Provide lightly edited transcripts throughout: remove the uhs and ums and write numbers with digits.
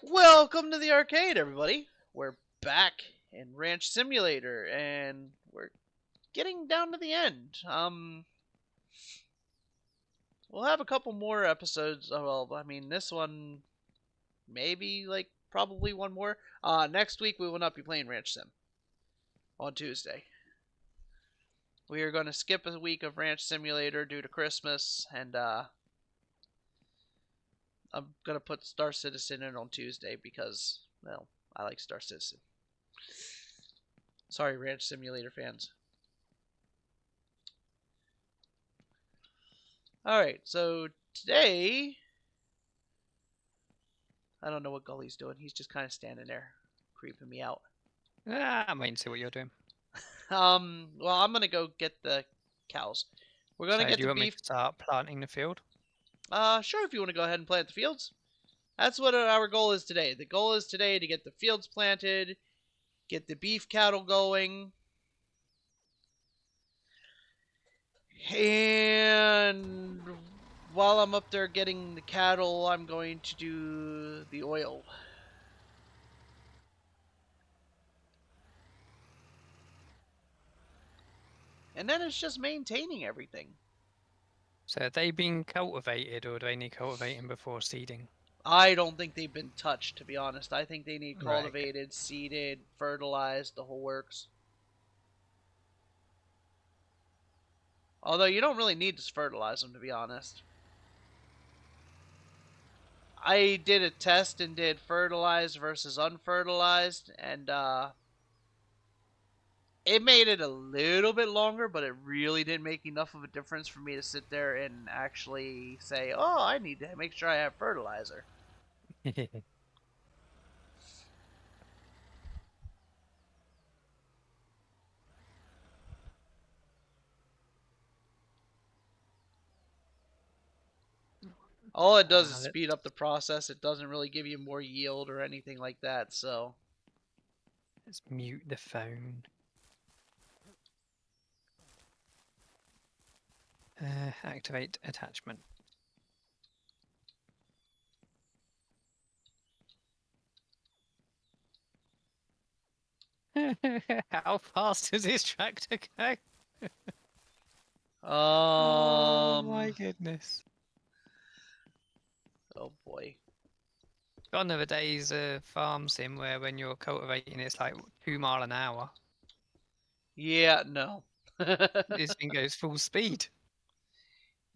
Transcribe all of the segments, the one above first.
Welcome to the arcade, everybody. We're back in Ranch Simulator, and we're getting down to the end. We'll have a couple more episodes. Well, I mean, this one maybe probably one more. Next week we will not be playing Ranch Sim on Tuesday. We are going to skip a week of Ranch Simulator due to Christmas, and I'm gonna put Star Citizen in on Tuesday because, well, I like Star Citizen. Sorry, Ranch Simulator fans. Alright, so today, I don't know what Gully's doing. He's just kind of standing there, creeping me out. I'm waiting to see what you're doing. Well, I'm gonna go get the cows. We're gonna So get do you the want me beef. to start planting the field? Sure, if you want to go ahead and plant the fields. That's what our goal is today. The goal is today to get the fields planted, get the beef cattle going, and while I'm up there getting the cattle, I'm going to do the oil. And then it's just maintaining everything. So are they being cultivated, or do they need cultivating before seeding? I don't think they've been touched, to be honest. I think they need Right. cultivated, seeded, fertilized, the whole works. Although you don't really need to fertilize them, to be honest. I did a test and did fertilized versus unfertilized, and it made it a little bit longer, but it really didn't make enough of a difference for me to sit there and actually say, oh, I need to make sure I have fertilizer. All it does is speed up the process. It doesn't really give you more yield or anything like that, so. Let's mute the phone. Activate attachment. How fast does this tractor go? Oh my goodness. Oh boy. Gone are the days of farm sim where when you're cultivating it's like 2 mile an hour. Yeah, no. This thing goes full speed.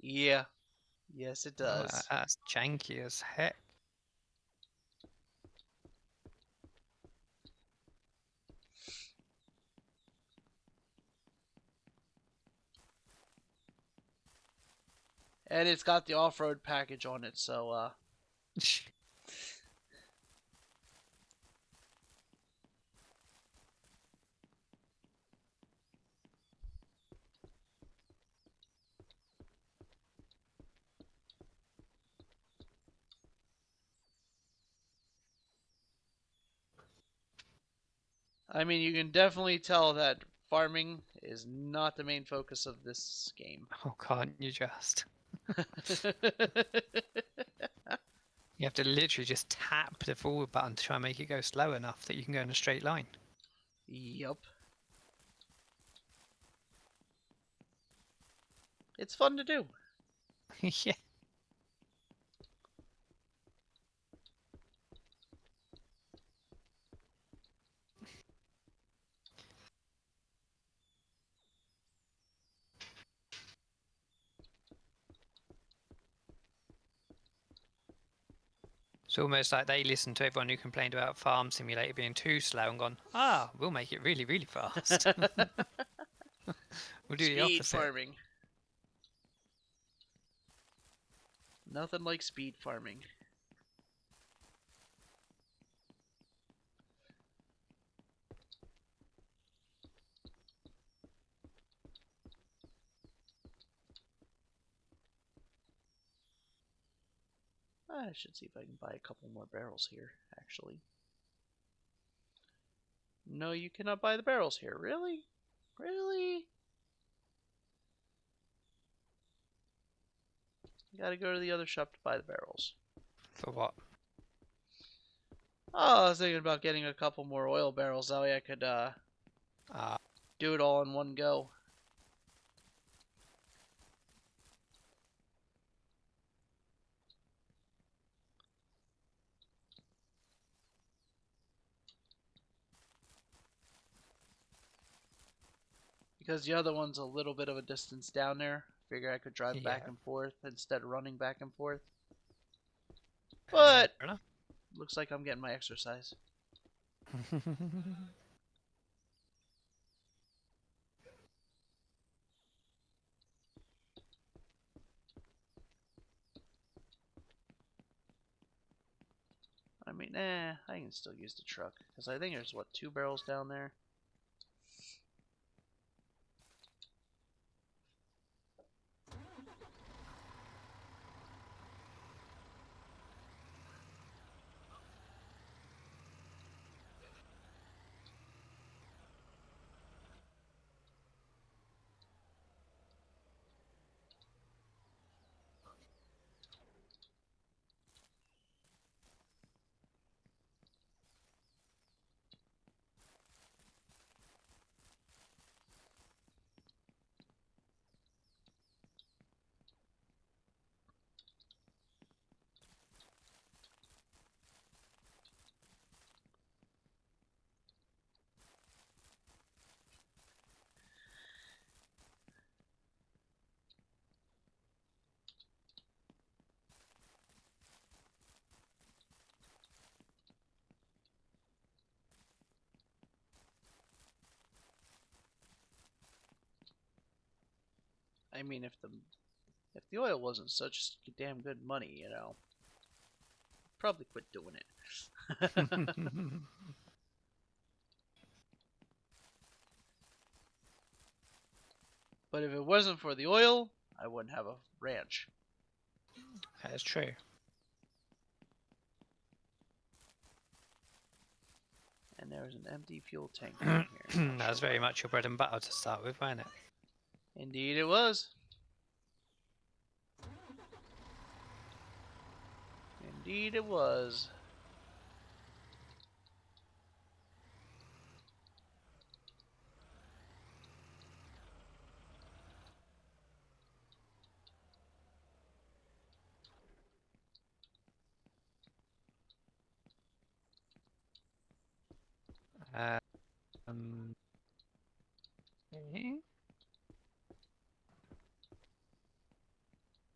Yeah. Yes, it Oh, does. that's janky as heck. And it's got the off-road package on it, so I mean, you can definitely tell that farming is not the main focus of this game. Oh, can't you just? You have to literally just tap the forward button to try and make it go slow enough that you can go in a straight line. Yup. It's fun to do. Yeah. It's almost like they listened to everyone who complained about Farm Simulator being too slow and gone, we'll make it really, really fast. We'll do the Speed opposite. farming. Nothing like speed farming. I should see if I can buy a couple more barrels here, actually. No, you cannot buy the barrels here. Really? Really? You gotta go to the other shop to buy the barrels. For what? Oh, I was thinking about getting a couple more oil barrels. That way I could Ah, do it all in one go. Because the other one's a little bit of a distance down there. Figure I could drive back yeah. and forth instead of running back and forth. Fair But enough. looks like I'm getting my exercise. I mean, I can still use the truck. Because I think there's, what, 2 barrels down there? I mean, if the oil wasn't such damn good money, probably quit doing it. But if it wasn't for the oil, I wouldn't have a ranch. That's true. And there's an empty fuel tank down here. That was very much your bread and butter to start with, wasn't it? Indeed, it was. Indeed, it was. Um, okay.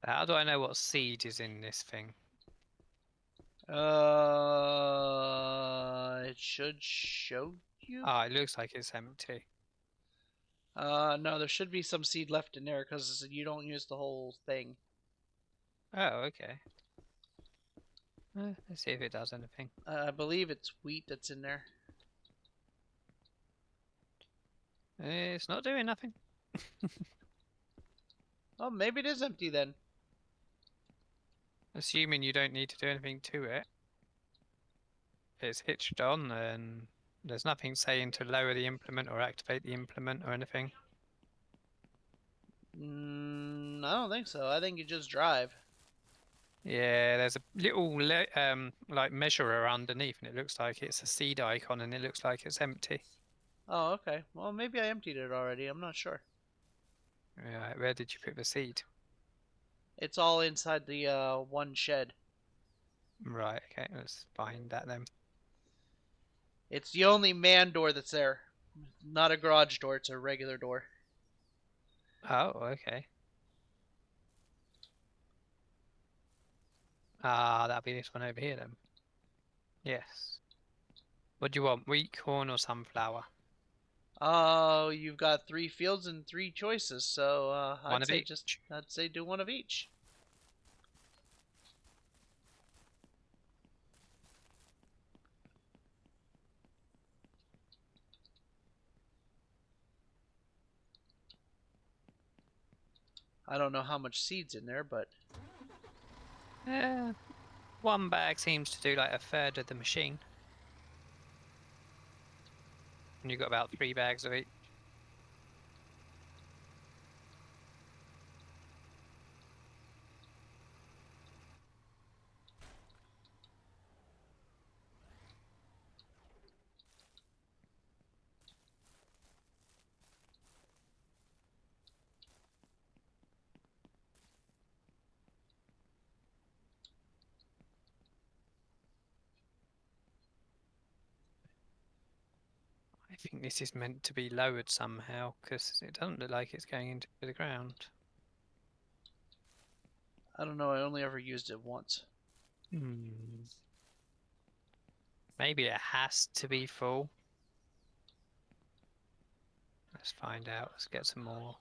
How do I know what seed is in this thing? It should show you. Ah, it looks like it's empty. No, there should be some seed left in there because you don't use the whole thing. Oh, okay. Let's see if it does anything. I believe it's wheat that's in there. It's not doing nothing. Oh, maybe it is empty then. Assuming you don't need to do anything to it. It's hitched on and there's nothing saying to lower the implement or activate the implement or anything. I don't think so. I think you just drive. Yeah, there's a little like measurer underneath and it looks like it's a seed icon and it looks like it's empty. Oh, okay. Well, maybe I emptied it already. I'm not sure. Right, where did you put the seed? It's all inside the one shed. Right, okay, let's find that then. It's the only man door that's there. Not a garage door, it's a regular door. Oh, okay. Ah, that'll be this one over here then. Yes. What do you want, wheat, corn, or sunflower? Oh, you've got 3 fields and 3 choices, so One of each. I'd say do one of each. I don't know how much seed's in there, but One bag seems to do like a third of the machine. And you've got about 3 bags of each. I think this is meant to be lowered somehow, because it doesn't look like it's going into the ground. I don't know. I only ever used it once. Maybe it has to be full. Let's find out. Let's get some more.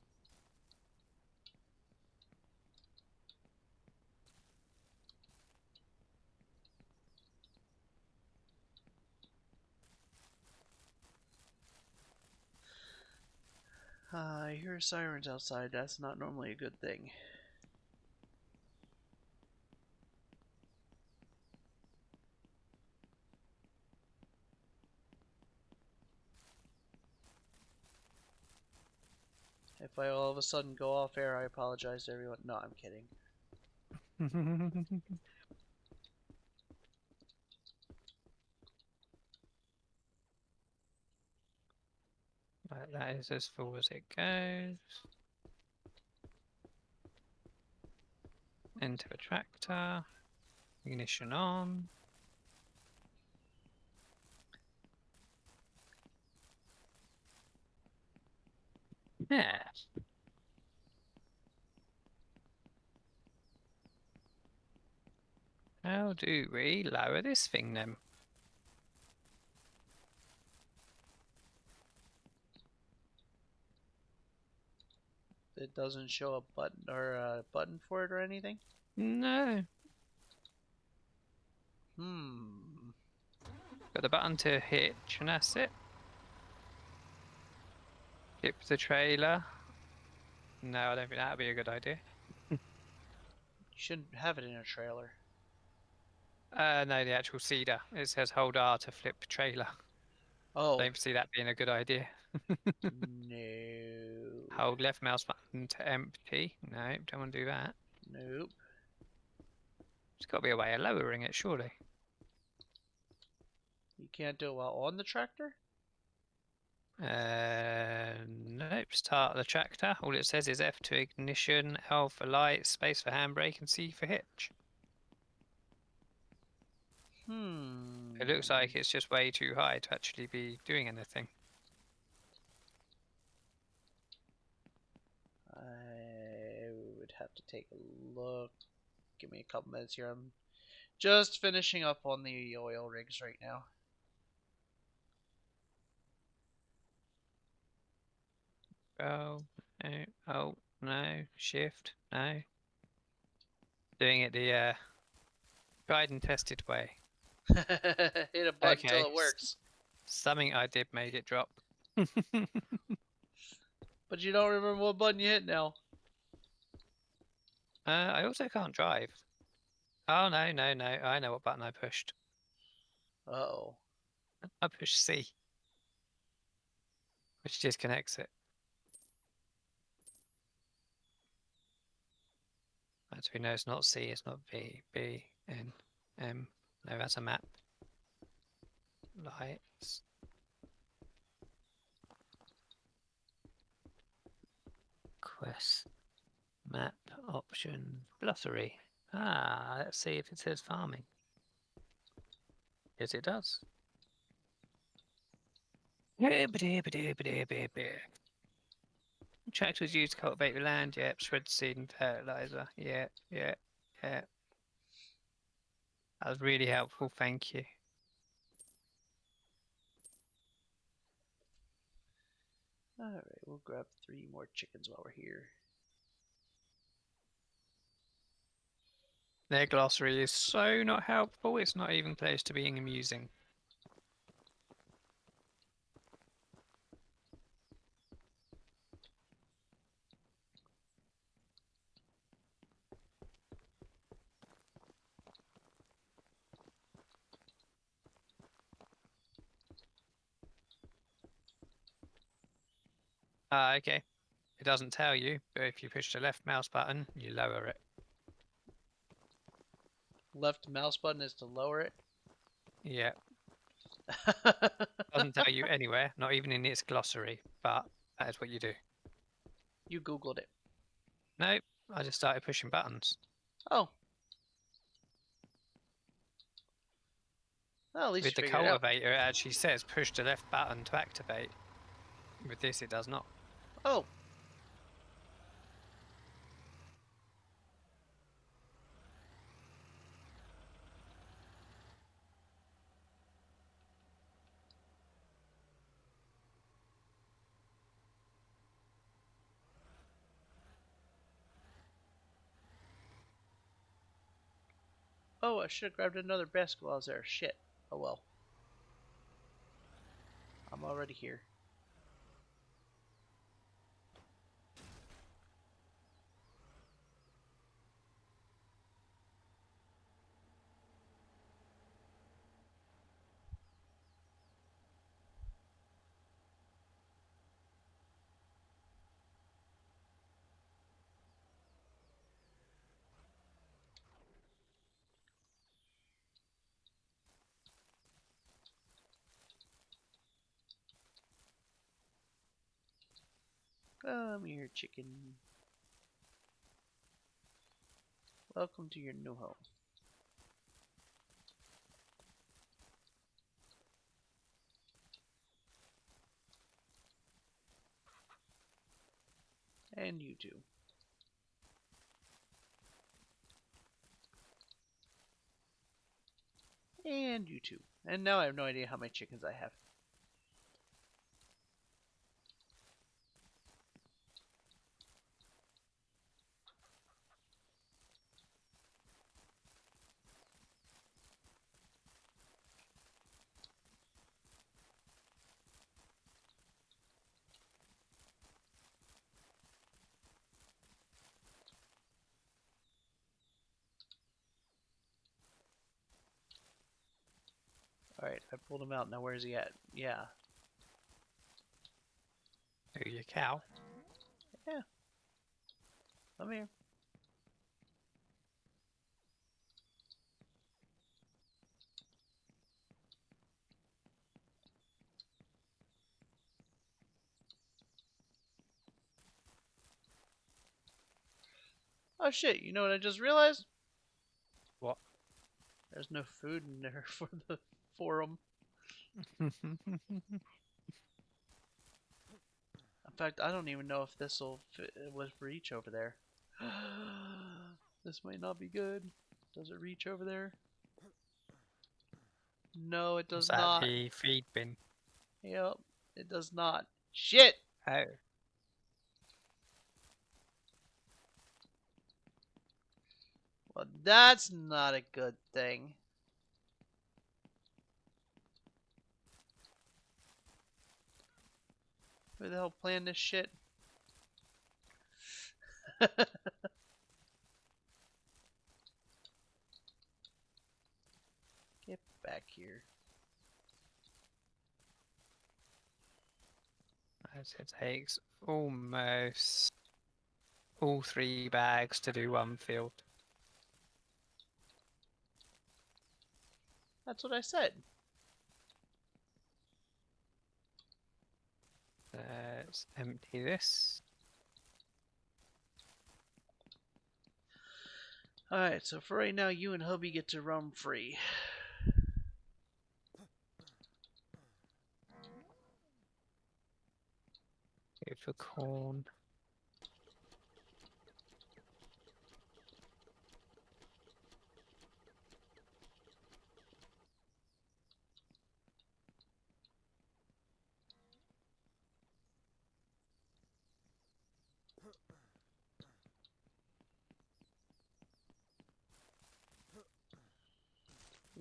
I hear sirens outside. That's not normally a good thing. If I all of a sudden go off air, I apologize to everyone. No, I'm kidding. Right, that is as full as it goes. Into the tractor. Ignition on. Yeah. How do we lower this thing then? It doesn't show a button or a button for it or anything. No. Got the button to hitch, and that's it. Tip the trailer. No, I don't think that would be a good idea. You shouldn't have it in a trailer. No, the actual cedar. It says hold R to flip trailer. Oh. Don't see that being a good idea. No. Hold left mouse button to empty. No, don't want to do that. Nope. There's got to be a way of lowering it, surely. You can't do it while on the tractor? Nope. Start the tractor. All it says is F to ignition, L for light, space for handbrake, and C for hitch. It looks like it's just way too high to actually be doing anything. I would have to take a look. Give me a couple minutes here. I'm just finishing up on the oil rigs right now. Oh, no. Oh, no. Shift. No. Doing it the tried and tested way. Hit a button until it works. Something I did made it drop. But you don't remember what button you hit now. I also can't drive. Oh, no, no, no. I know what button I pushed. Uh-oh. I pushed C, which disconnects it. As we know, it's not C, it's not V, B, N, M. No, that's a map. Lights. Quest. Map option. Glossary. Ah, let's see if it says farming. Yes, it does. Tractors used to cultivate the land, yep. Spread seed and fertilizer, yeah, yeah, yeah. That was really helpful, thank you. Alright, we'll grab 3 more chickens while we're here. Their glossary is so not helpful, it's not even close to being amusing. Okay. It doesn't tell you, but if you push the left mouse button, you lower it. Left mouse button is to lower it. Yeah. Doesn't tell you anywhere, not even in its glossary, but that is what you do. You Googled it. Nope, I just started pushing buttons. Oh. Well, at least With you the figured it out. cultivator, it actually says push the left button to activate. With this, it does not. Oh. Oh, I should have grabbed another basket while I was there. Shit. Oh well. I'm already here. Come here, chicken. Welcome to your new home. And you too. And you too. And now I have no idea how many chickens I have. Alright, I pulled him out. Now where's he at? Yeah. Oh, your cow. Yeah. Come here. Oh shit, you know what I just realized? What? There's no food in there for the forum. In fact, I don't even know if this will reach over there. This might not be good. Does it reach over there? No, it Was does that not. the feed bin? Yep, it does not. Shit! Oh. Well, that's not a good thing. Who the hell planned this shit? Get back here. As it takes almost all 3 bags to do 1 field. That's what I said. Let's empty this. Alright, so for right now, you and hubby get to roam free. Go for corn.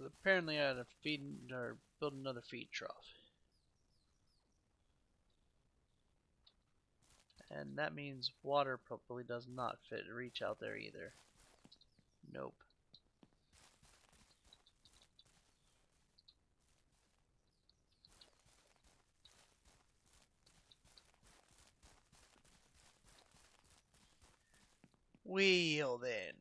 Apparently, I had to feed or build another feed trough. And that means water probably does not reach out there either. Nope. Well then.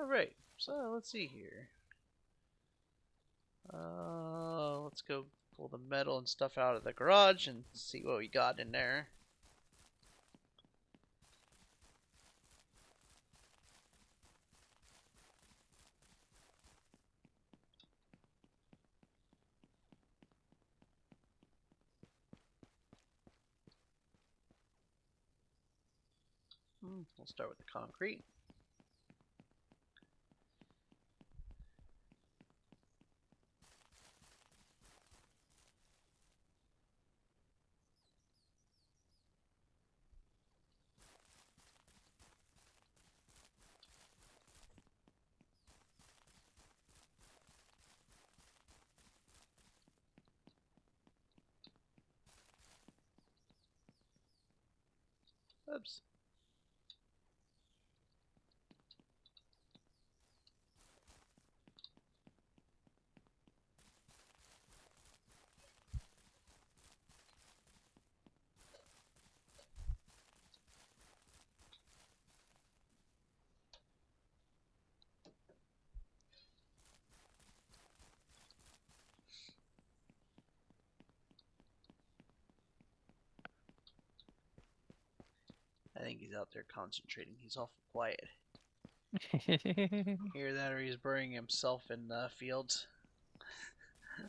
Alright, so let's see here. Let's go pull the metal and stuff out of the garage and see what we got in there. We'll start with the concrete. Oops. I think he's out there concentrating. He's awful quiet. Hear that, or he's burying himself in the fields.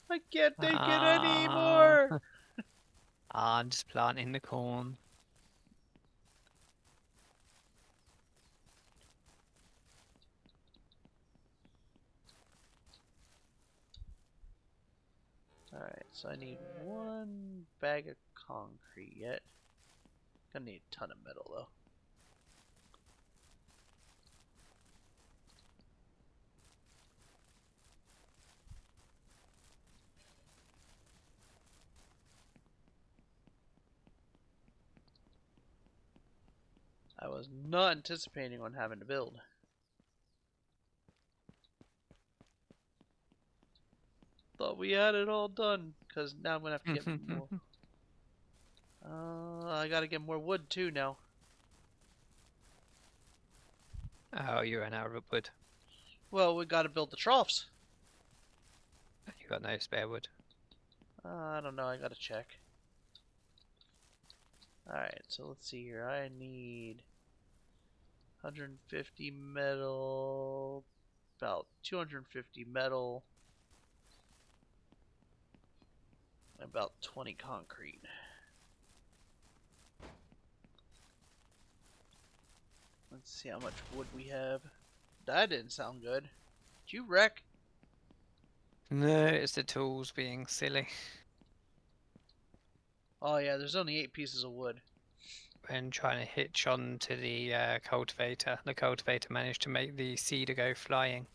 I can't take it anymore! I'm just planting the corn. Alright, so I need 1 bag of concrete yet. Gonna need a ton of metal though. I was not anticipating on having to build. Thought we had it all done, because now I'm gonna have to get more. I gotta get more wood too now. Oh, you ran out of wood. Well, we gotta build the troughs. You got no spare wood. I don't know, I gotta check. Alright, so let's see here. I need 150 metal, about 250 metal, and about 20 concrete. Let's see how much wood we have. That didn't sound good. Did you wreck? No, it's the tools being silly. Oh yeah, there's only 8 pieces of wood. When trying to hitch on to the cultivator managed to make the seeder go flying.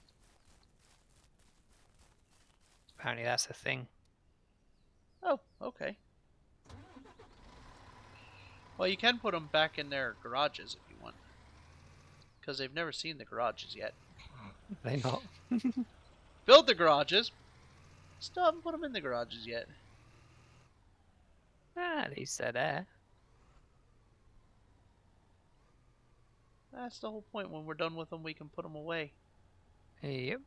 Apparently that's a thing. Oh, okay. Well, you can put them back in their garages if you want. Because they've never seen the garages yet. They not? Built the garages! Still haven't put them in the garages yet. At least they're there. That's the whole point. When we're done with them, we can put them away. Yep.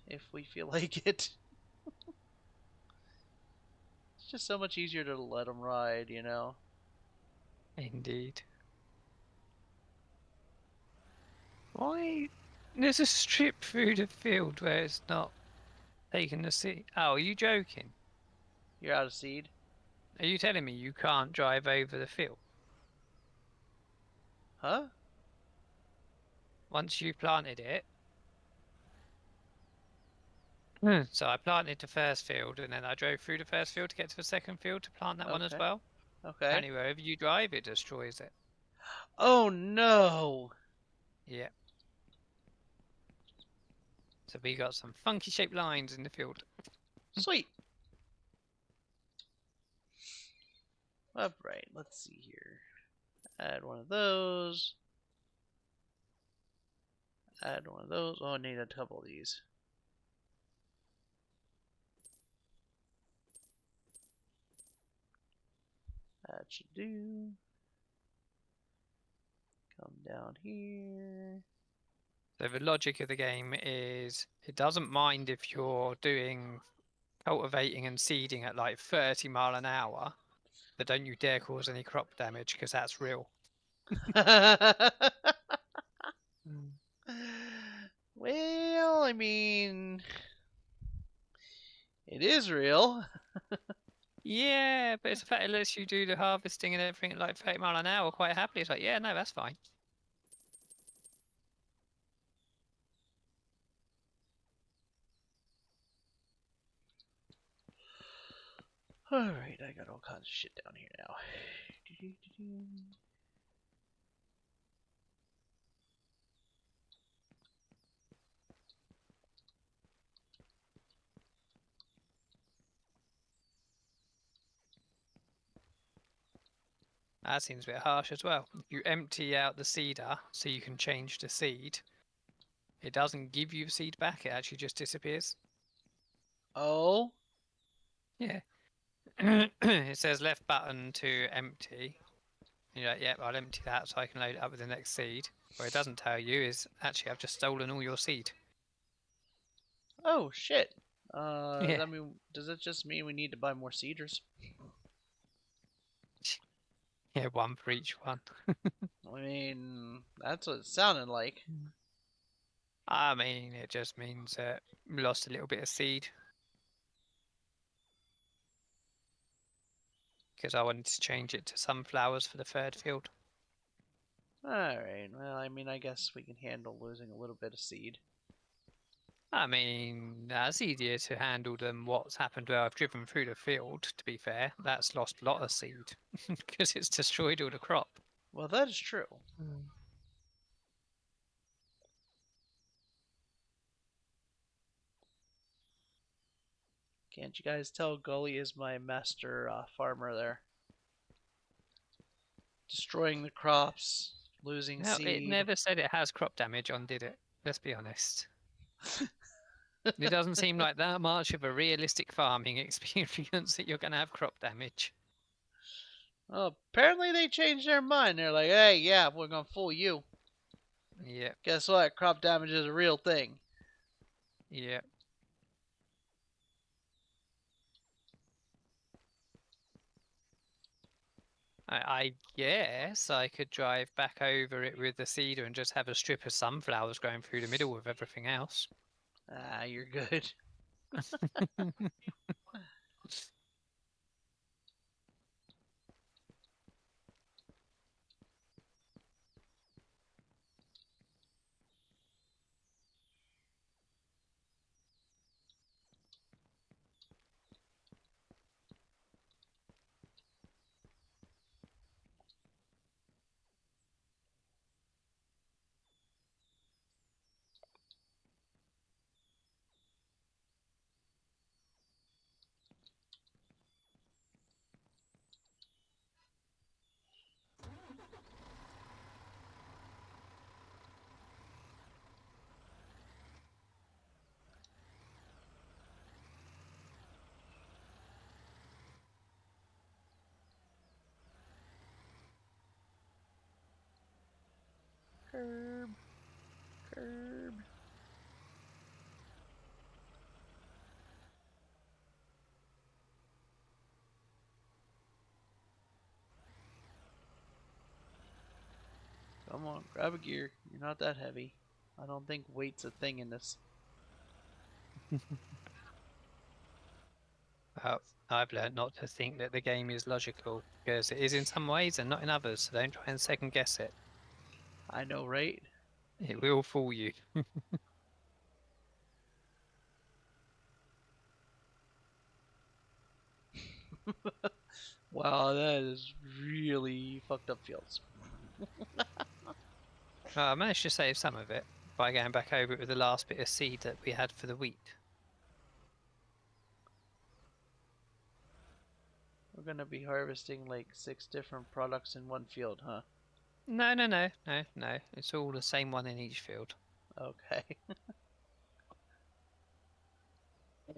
If we feel like it. It's just so much easier to let them ride, you know? Indeed. Why? There's a strip through the field where it's not taking the seat. Oh, are you joking? You're out of seed. Are you telling me you can't drive over the field? Huh? Once you've planted it. So I planted the first field and then I drove through the first field to get to the second field to plant that one as Okay. well. Okay. Apparently wherever you drive it destroys it. Oh no! Yeah. So we got some funky shaped lines in the field. Sweet! Alright, let's see here. Add one of those. Add one of those. Oh, I need a couple of these. That should do. Come down here. So the logic of the game is it doesn't mind if you're doing cultivating and seeding at like 30 mile an hour, but don't you dare cause any crop damage because that's real. Well, I mean, it is real. Yeah, but it's the fact it lets you do the harvesting and everything at like 30 mile an hour quite happily. It's like, yeah, no, that's fine. Alright, I got all kinds of shit down here now. That seems a bit harsh as well. If you empty out the seeder so you can change the seed, it doesn't give you the seed back, it actually just disappears. Oh? Yeah. It says left button to empty. And you're like, yep, I'll empty that so I can load it up with the next seed. What it doesn't tell you is actually I've just stolen all your seed. Oh, shit. Yeah. Does it just mean we need to buy more seeders? Yeah, one for each one. I mean, that's what it sounded like. I mean, it just means that we lost a little bit of seed. Because I wanted to change it to sunflowers for the third field. Alright, well, I mean, I guess we can handle losing a little bit of seed. I mean, that's easier to handle than what's happened where I've driven through the field, to be fair. That's lost a lot of seed. Because it's destroyed all the crop. Well, that is true. Can't you guys tell Gully is my master farmer there? Destroying the crops, losing No, it seed. never said it has crop damage on, did it? Let's be honest. It doesn't seem like that much of a realistic farming experience that you're going to have crop damage. Well, apparently they changed their mind. They're like, hey, yeah, we're gonna fool you. Yeah, Guess what? Crop damage is a real thing. yeah. I guess I could drive back over it with the seeder and just have a strip of sunflowers growing through the middle of everything else. Ah, you're good. Curb. Curb. Come on, grab a gear. You're not that heavy. I don't think weight's a thing in this. I've learned not to think that the game is logical because it is in some ways and not in others. So don't try and second guess it. I know, right? It will fool you. Wow, that is really fucked up fields. I managed to save some of it by going back over it with the last bit of seed that we had for the wheat. We're gonna be harvesting like 6 different products in one field, huh? No, no, no, no, no. It's all the same one in each field. Okay. I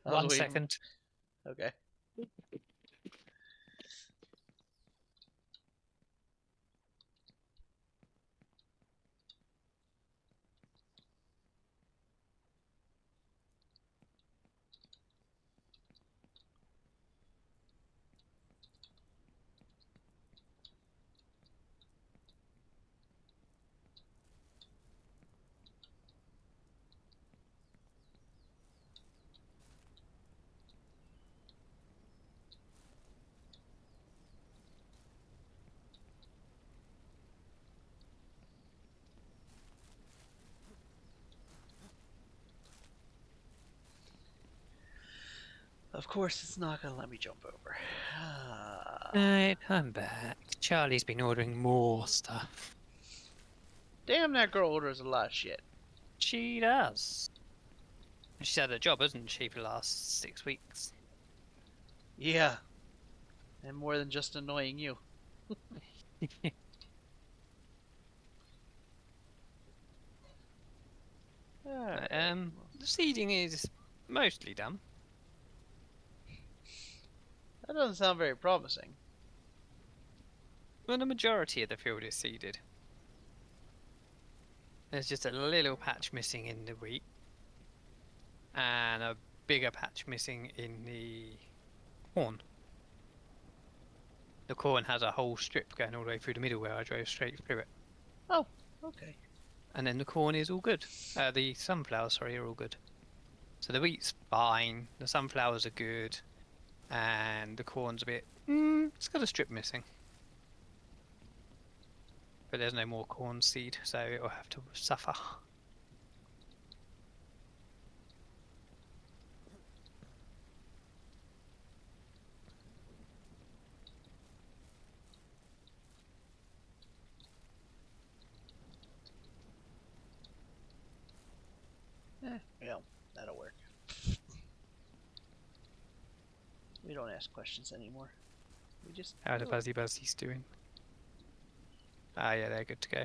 was 1 waiting. second. Okay. Of course, it's not gonna let me jump over. Right, I'm back. Charlie's been ordering more stuff. Damn, that girl orders a lot of shit. She does. She's had a job, hasn't she, for the last 6 weeks? Yeah, and more than just annoying you. Alright, The seeding is mostly done. that doesn't sound very promising. Well, the majority of the field is seeded. There's just a little patch missing in the wheat, and a bigger patch missing in the corn. The corn has a whole strip going all the way through the middle where I drove straight through it. Oh, okay. And then the corn is all good. The sunflowers, sorry, are all good. So the wheat's fine, the sunflowers are good, and the corn's a bit... it's got a strip missing. But there's no more corn seed, so it'll have to suffer. Well, that'll work. We don't ask questions anymore. We just... How are the Buzzy Buzzies doing? Ah, yeah, they're good to go.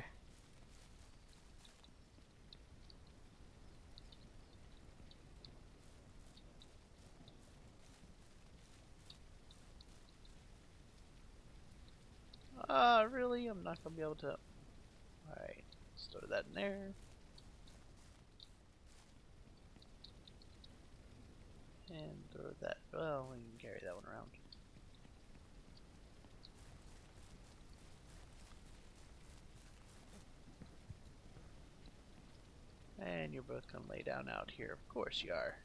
Really? I'm not gonna be able to... Alright, let's throw that in there. And throw that... Well, we can carry that one around. And you're both gonna lay down out here. Of course you are.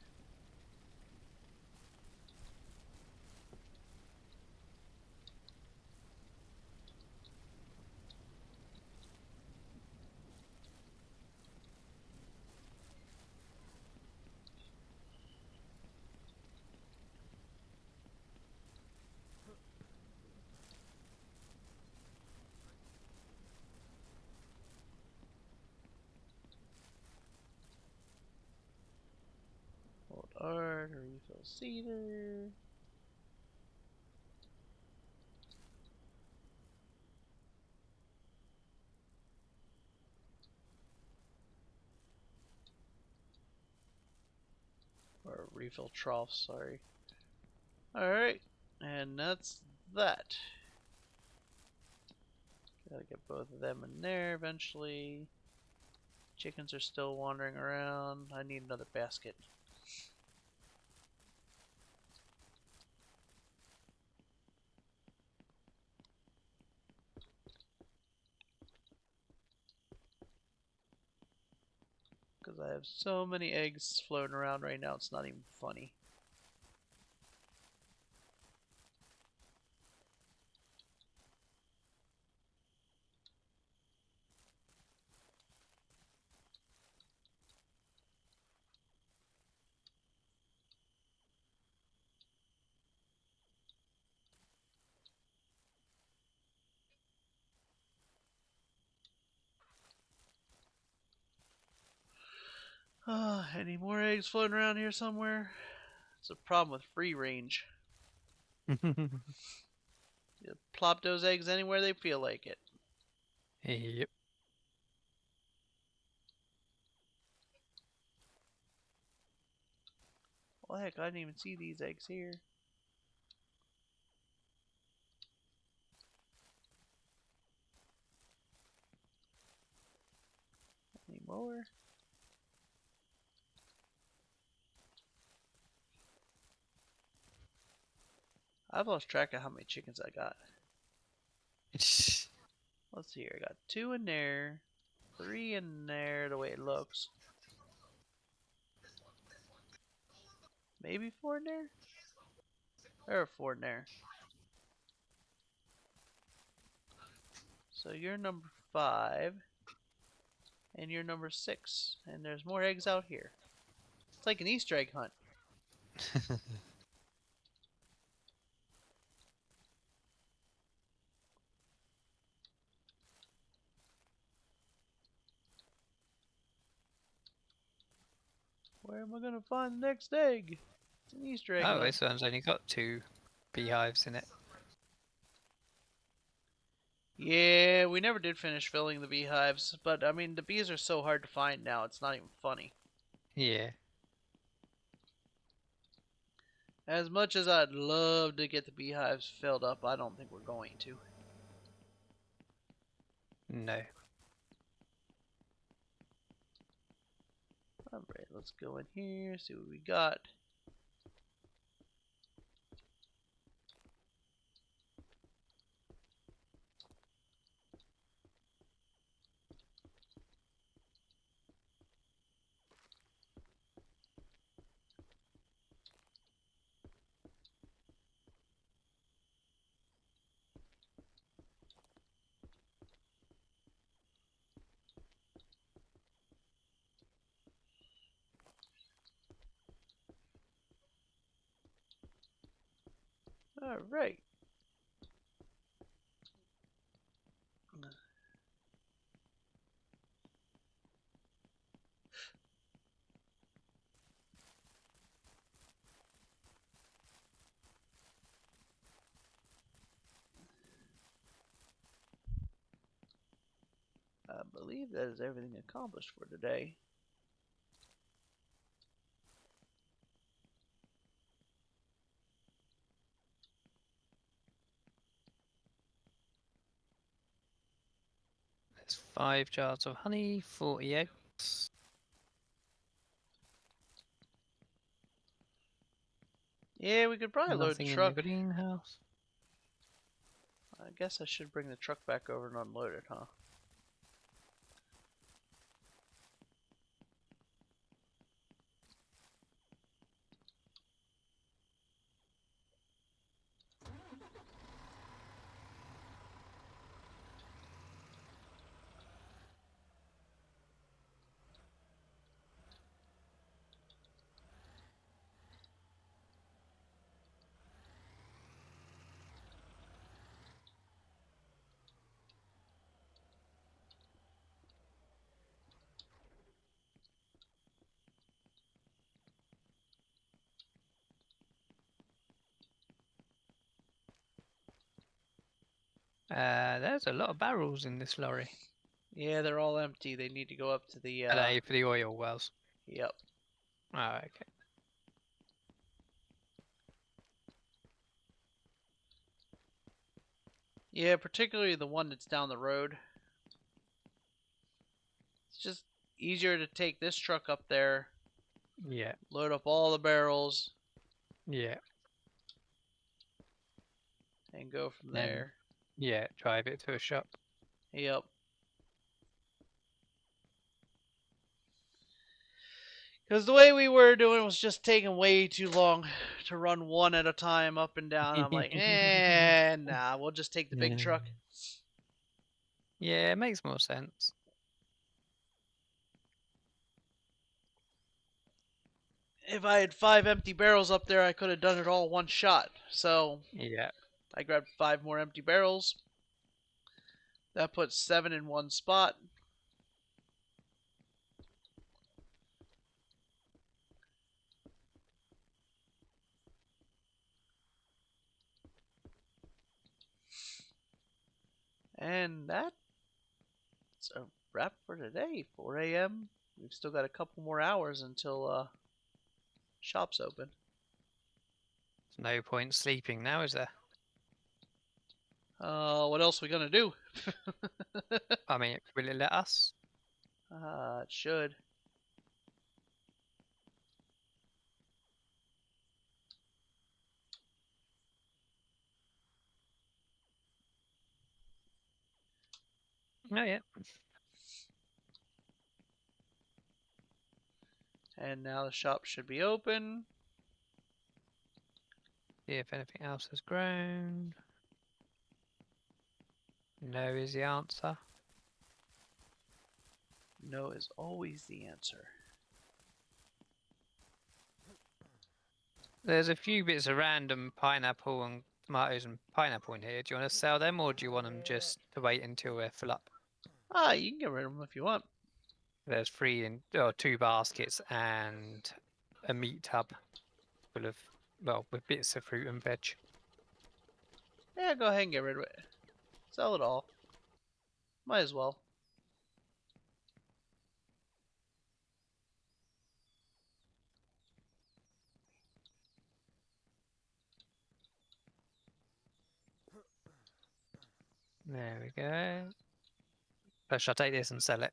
Hold R to refill cedar. Or refill trough, sorry. Alright, and that's that. Gotta get both of them in there eventually. Chickens are still wandering around. I need another basket. Because I have so many eggs floating around right now, it's not even funny. Any more eggs floating around here somewhere? It's a problem with free range. You plop those eggs anywhere they feel like it. Yep. Well, heck, I didn't even see these eggs here. Any more? I've lost track of how many chickens I got. Let's see here. I got 2 in there, 3 in there, the way it looks. Maybe 4 in there? There are 4 in there. So you're number 5. And you're number 6. And there's more eggs out here. It's like an Easter egg hunt. Where am I gonna find the next egg? It's an Easter egg. Oh, this one's only got 2 beehives in it. Yeah, we never did finish filling the beehives, but I mean the bees are so hard to find now. It's not even funny. Yeah. As much as I'd love to get the beehives filled up, I don't think we're going to. No. Alright, let's go in here, see what we got. Alright. I believe that is everything accomplished for today. There's 5 jars of honey, 40 eggs. Yeah, we could probably load the Nothing in truck. the greenhouse. I guess I should bring the truck back over and unload it, huh? There's a lot of barrels in this lorry. Yeah, they're all empty. They need to go up to the, Are they for the oil wells? Yep. Oh, okay. Yeah, particularly the one that's down the road. It's just easier to take this truck up there, Yeah. load up all the barrels, Yeah. and go from Then- there. Yeah, drive it to a shop. Yep. Because the way we were doing was just taking way too long to run one at a time up and down. I'm like, nah, we'll just take the big truck. Yeah, it makes more sense. If I had 5 empty barrels up there, I could have done it all one shot. So Yeah. I grabbed 5 more empty barrels. That puts 7 in one spot. And that's a wrap for today. 4 a.m. We've still got a couple more hours until shop's open. There's no point sleeping now, is there? What else are we gonna do? I mean, will it let us? It should. Oh, yeah. And now the shop should be open. See if anything else has grown. No is the answer. No is always the answer. There's a few bits of random pineapple and tomatoes and pineapple in here. Do you want to sell them, or do you want them just to wait until they're full up? You can get rid of them if you want. There's 2 baskets and a meat tub full of, well, with bits of fruit and veg. Yeah, go ahead and get rid of it. Sell it all. Might as well. There we go. So shall I take this and sell it?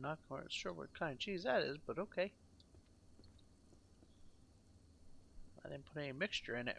Not quite sure what kind of cheese that is, but okay. I didn't put any mixture in it.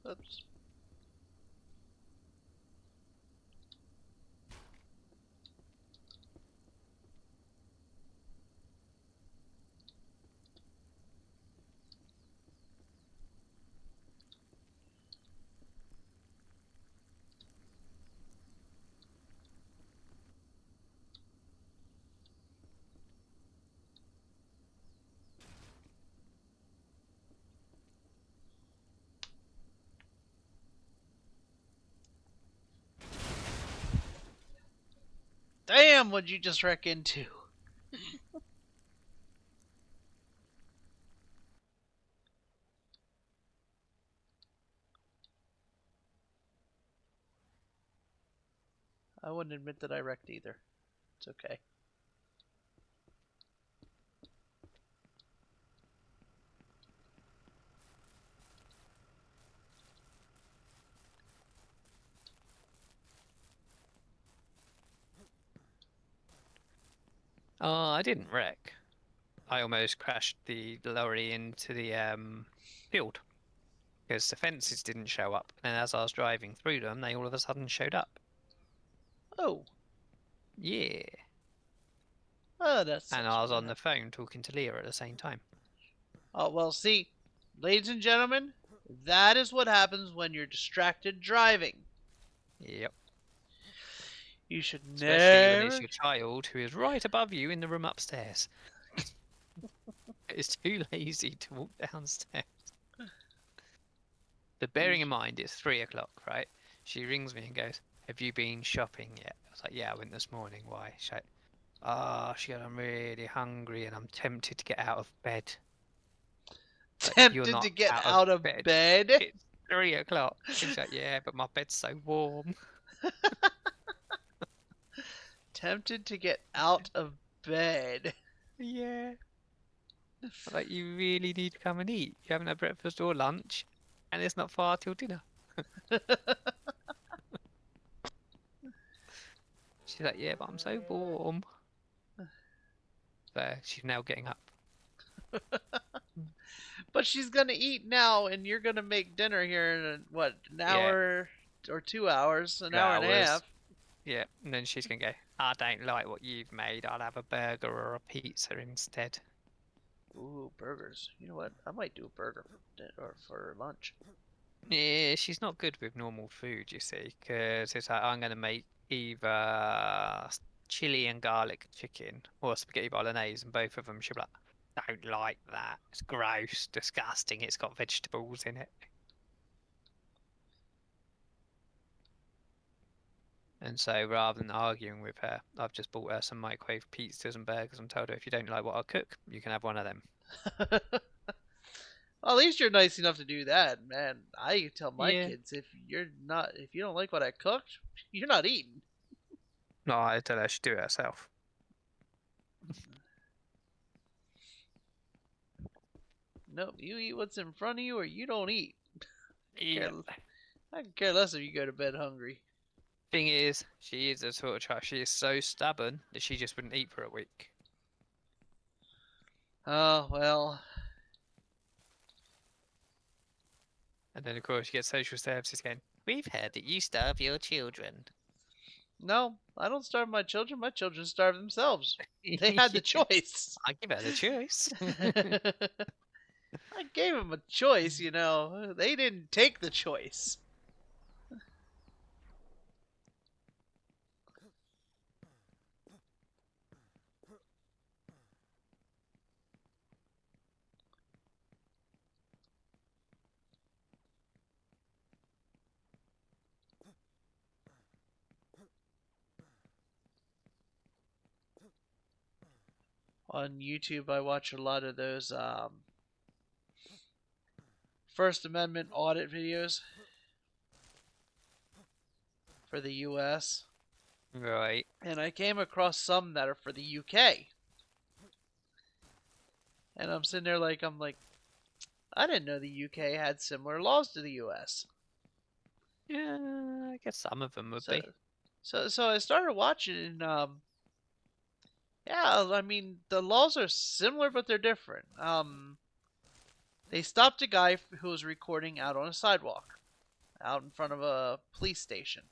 Oops. Damn, what'd you just wreck into? I wouldn't admit that I wrecked either. It's okay. Oh, I didn't wreck. I almost crashed the lorry into the field because the fences didn't show up, and as I was driving through them, they all of a sudden showed up. Oh. Yeah. Oh, that's. And I was on the phone talking to Leah at the same time. Oh, well, see, ladies and gentlemen, that is what happens when you're distracted driving. Yep. You should Especially when never. it's your child who is right above you in the room upstairs. It's too lazy to walk downstairs. But bearing in mind, it's 3 o'clock, right? She rings me and goes, "Have you been shopping yet?" I was like, "Yeah, I went this morning." Why? She's like, she goes, "I'm really hungry and I'm tempted to get out of bed." Like, "You're Tempted to not get out of bed. It's 3 o'clock. She's like, "Yeah, but my bed's so warm." Tempted to get out of bed. Yeah. Like, you really need to come and eat. You haven't had breakfast or lunch, and it's not far till dinner. She's like, yeah, but I'm so warm. So she's now getting up. But she's gonna eat now, and you're gonna make dinner here in what, an hour or 2 hours, an hour and a half. Yeah, and then she's gonna go, I don't like what you've made. I'll have a burger or a pizza instead. Ooh, burgers. You know what? I might do a burger or for lunch. Yeah, she's not good with normal food, you see, because it's like, I'm gonna make either chili and garlic chicken or spaghetti bolognese, and both of them she'll be like, don't like that. It's gross, disgusting. It's got vegetables in it. And so rather than arguing with her, I've just bought her some microwave pizzas and burgers and told her, if you don't like what I cook, you can have one of them. Well, at least you're nice enough to do that, man. I tell my Yeah. kids, if you don't like what I cooked, you're not eating. No, I tell her she do it herself. Nope, you eat what's in front of you, or you don't eat. Yeah. I can care less if you go to bed hungry. Thing is, she is a sort of child. She is so stubborn that she just wouldn't eat for a week. Oh, well. And then, of course, you get social services going, we've heard that you starve your children. No, I don't starve my children. My children starve themselves. They had the choice. I give her the choice. I gave them a choice, you know. They didn't take the choice. On YouTube, I watch a lot of those First Amendment audit videos for the US. Right. And I came across some that are for the UK. And I'm sitting there like, I didn't know the UK had similar laws to the US. Yeah, I guess some of them would be. So I started watching, and yeah, I mean the laws are similar, but they're different. They stopped a guy who was recording out on a sidewalk, out in front of a police station,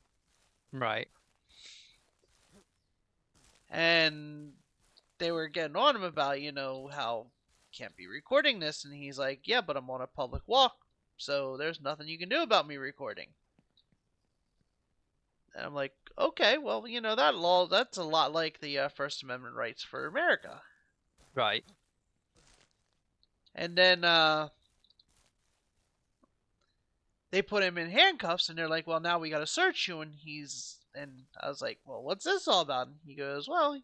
Right. and they were getting on him about, how can't be recording this, and he's like, yeah, but I'm on a public walk, so there's nothing you can do about me recording. And I'm like, okay, well, that law, that's a lot like the First Amendment rights for America. Right. And then they put him in handcuffs, and they're like, well, now we got to search you. And I was like, well, what's this all about? And he goes, well,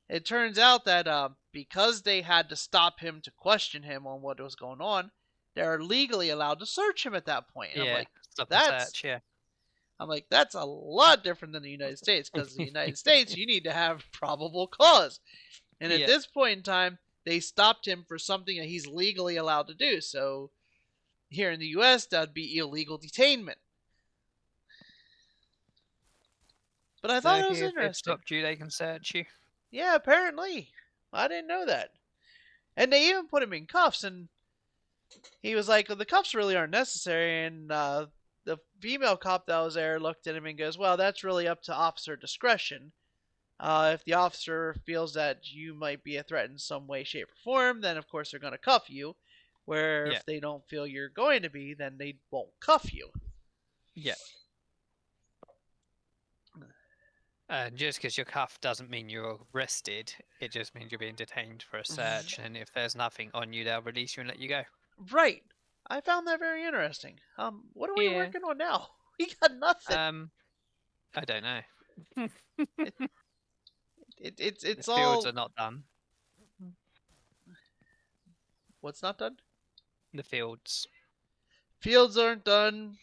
it turns out that because they had to stop him to question him on what was going on, they're legally allowed to search him at that point. And Yeah. I'm like, Stop and search, yeah. I'm like, that's a lot different than the United States, because in the United States, you need to have probable cause. And at this point in time, they stopped him for something that he's legally allowed to do. So here in the U.S., that would be illegal detainment. But I thought it was If interesting. they've stopped you, they can search you. Yeah, apparently. I didn't know that. And they even put him in cuffs, and he was like, well, the cuffs really aren't necessary. And the female cop that was there looked at him and goes, well, that's really up to officer discretion. If the officer feels that you might be a threat in some way, shape, or form, then of course they're going to cuff you. Where if they don't feel you're going to be, then they won't cuff you. Yeah. Just because you're cuffed doesn't mean you're arrested. It just means you're being detained for a search. And if there's nothing on you, they'll release you and let you go. Right. I found that very interesting. What are we working on now? We got nothing. I don't know. It's the all. Fields are not done. What's not done? The fields. Fields aren't done.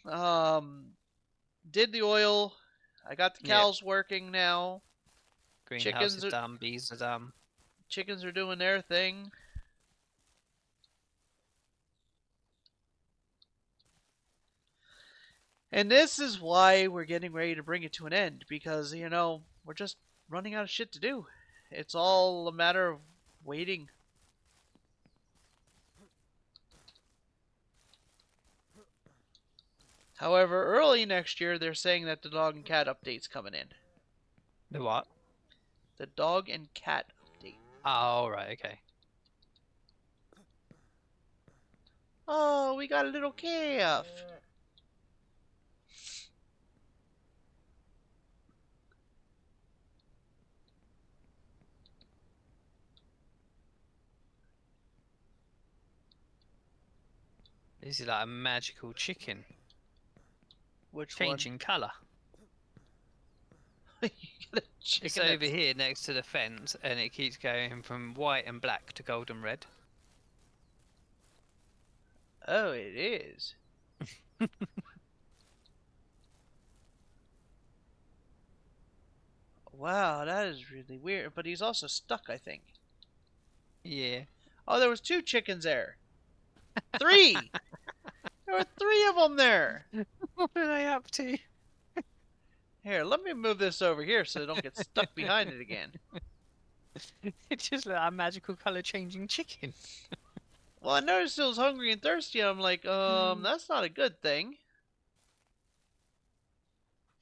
Did the oil. I got the cows working now. Greenhouse Chickens is are done. Bees are done. chickens are doing their thing. And this is why we're getting ready to bring it to an end because, we're just running out of shit to do. It's all a matter of waiting. However, early next year, they're saying that the dog and cat update's coming in. The what? The dog and cat update. Oh, right, okay. Oh, we got a little calf. This is like a magical chicken. Which Changing colour. one? You got a chicken It's over here next to the fence, and it keeps going from white and black to golden red. Oh, it is. Wow, that is really weird. But he's also stuck, I think. Yeah. Oh, there was 2 chickens there. 3. There were 3 of them there. What are they up to? Here, let me move this over here so they don't get stuck behind it again. It's just like a magical colour changing chicken. Well, I noticed it was hungry and thirsty. And I'm like, that's not a good thing.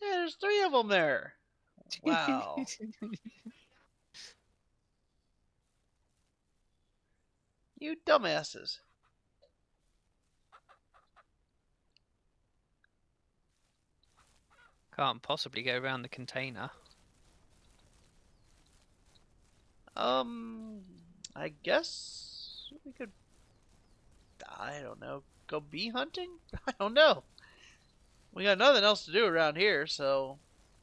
Yeah, there's 3 of them there. Wow. You dumbasses. Can't possibly go around the container. I guess we could, I don't know, go bee hunting? I don't know. We got nothing else to do around here, so.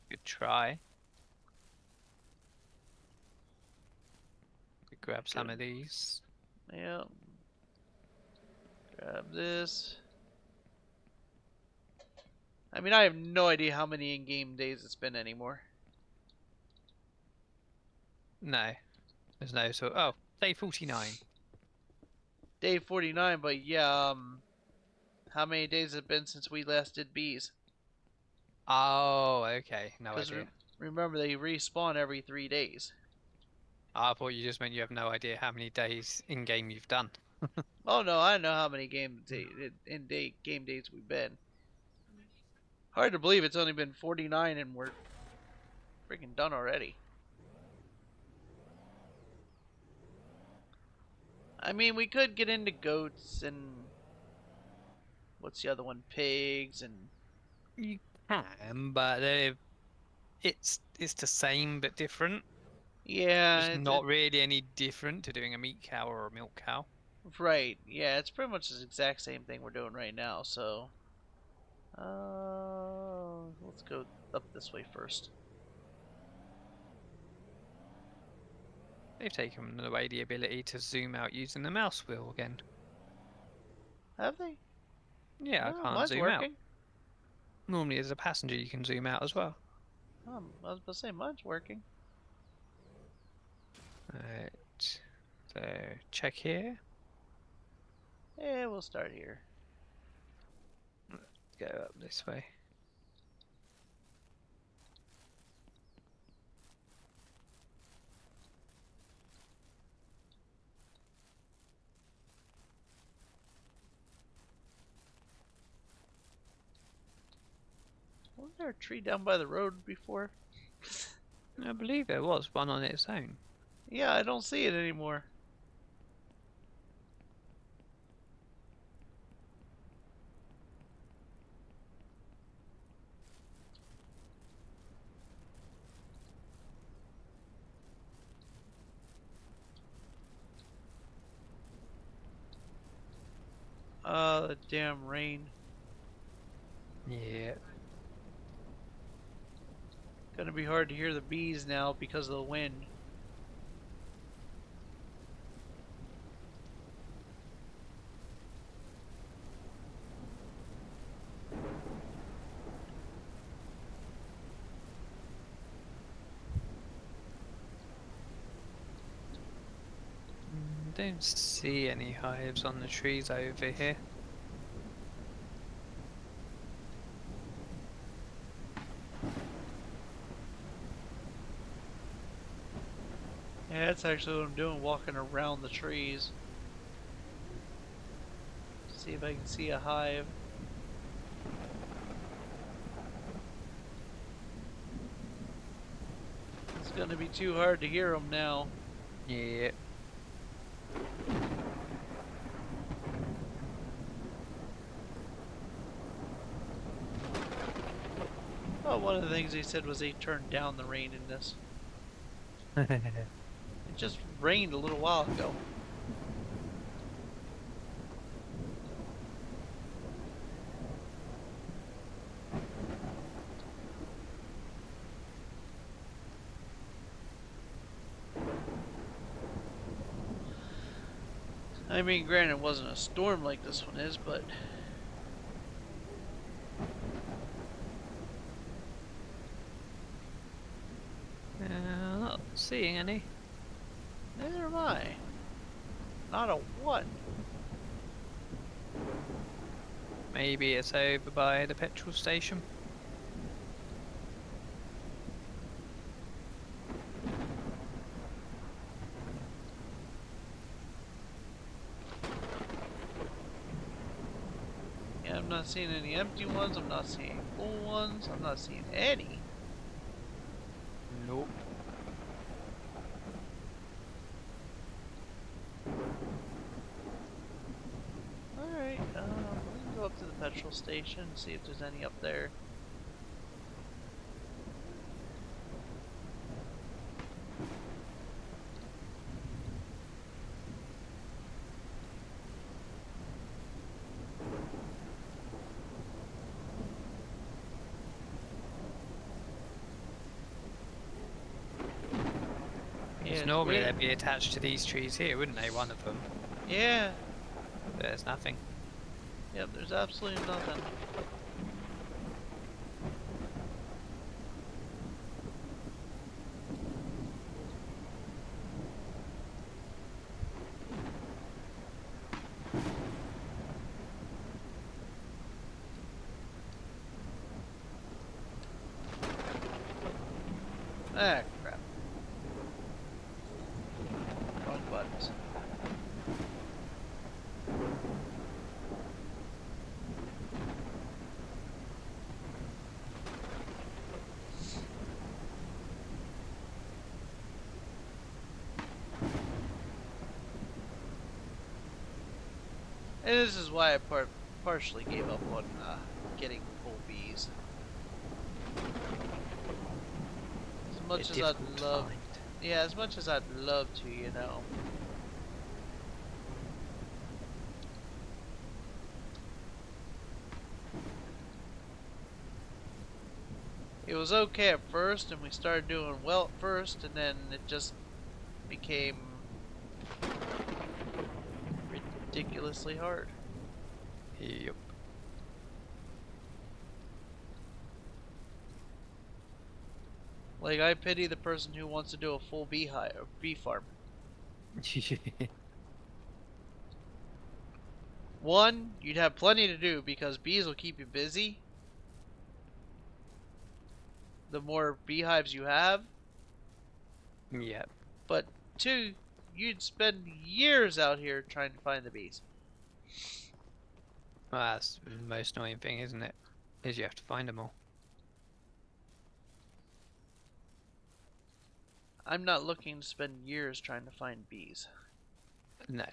Good try. Grab some of these. Yeah. Grab this. I mean, I have no idea how many in-game days it's been anymore. No. There's no sort. Oh, day 49. Day 49, but yeah, how many days has it been since we last did bees? Oh, okay. No Because idea. remember, they respawn every 3 days. I thought you just meant you have no idea how many days in game you've done. Oh no, I know how many game days we've been. Hard to believe it's only been 49 and we're freaking done already. I mean, we could get into goats and what's the other one? Pigs and You can, but it's the same but different. yeah, It's not really any different to doing a meat cow or a milk cow. right. Yeah, it's pretty much the exact same thing we're doing right now. So, let's go up this way first. They've taken away the ability to zoom out using the mouse wheel again. Have they? Yeah, Oh, I can't mine's zoom working. out. Normally, as a passenger, you can zoom out as well. I was about to say mine's working. Right. So check here. Yeah, we'll start here. Go up this way. Wasn't there a tree down by the road before? I believe there was one on its own. Yeah, I don't see it anymore. The damn rain. Yeah. Gonna be hard to hear the bees now because of the wind. don't see any hives on the trees over here. Yeah, that's actually what I'm doing, walking around the trees. See if I can see a hive. It's gonna be too hard to hear them now. Yeah. Oh, one of the things they said was they turned down the rain in this. It just rained a little while ago. I mean, granted, it wasn't a storm like this one is, but Not seeing any. neither am I. Not a one. Maybe it's over by the petrol station. Yeah, I'm not seeing any empty ones. I'm not seeing full ones. I'm not seeing any. Nope. Alright, we can go up to the petrol station and see if there's any up there. Yeah, Because it's normally weird. they'd be attached to these trees here, wouldn't they? One of them. Yeah. But there's nothing. Yep, there's absolutely nothing. Ah, crap. Wrong buttons. And this is why I partially gave up on getting full bees. As much Bit as I'd difficult to love, find. yeah, as much as I'd love to, you know. It was okay at first, and we started doing well at first, and then it just became ridiculously hard. Yep. Like, I pity the person who wants to do a full beehive or bee farm. One, you'd have plenty to do because bees will keep you busy. The more beehives you have, Yep. but two, you'd spend years out here trying to find the bees. Well, that's the most annoying thing, isn't it? Is you have to find them all. I'm not looking to spend years trying to find bees. No.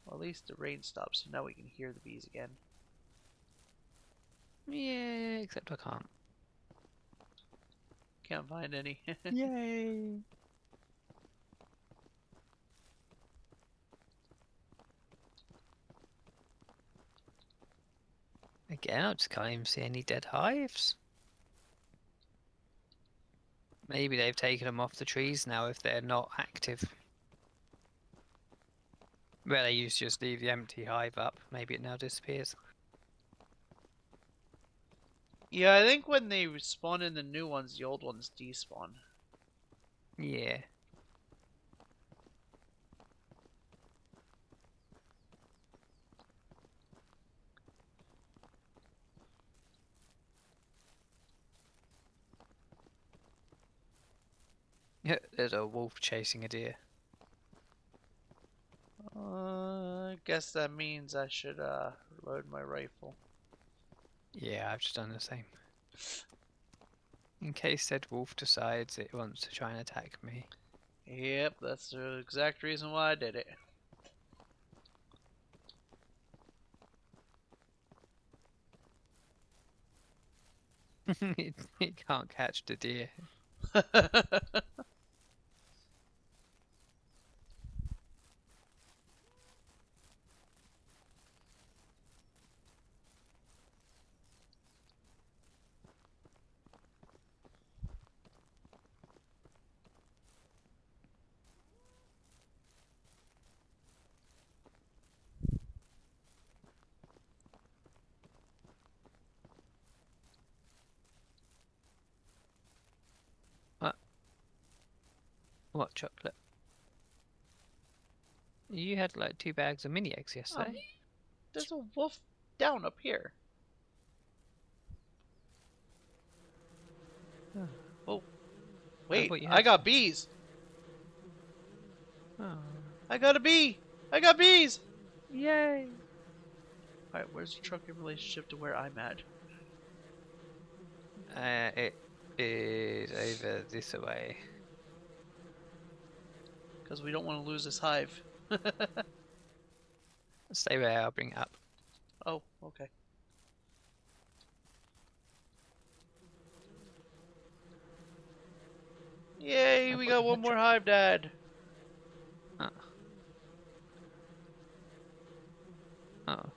Well, at least the rain stopped, so now we can hear the bees again. Yeah, except I can't. Can't find any. Yay! Again, I just can't even see any dead hives. Maybe they've taken them off the trees now if they're not active. Well, they used to just leave the empty hive up. Maybe it now disappears. Yeah, I think when they spawn in the new ones, the old ones despawn. Yeah. Yeah, there's a wolf chasing a deer. I guess that means I should load my rifle. Yeah, I've just done the same. In case said wolf decides it wants to try and attack me. Yep, that's the exact reason why I did it. It can't catch the deer. What? What chocolate? You had like 2 bags of mini eggs yesterday. There's a wolf down up here. Oh, wait, thought you I had got some. bees. Oh, I got a bee. I got bees. yay! All right, where's the truck in relationship to where I'm at? It is over this way. Because we don't want to lose this hive. Stay there, I'll bring it up. Oh, okay. Yay, I we thought got you one had more hive, Dad. Oh. Oh.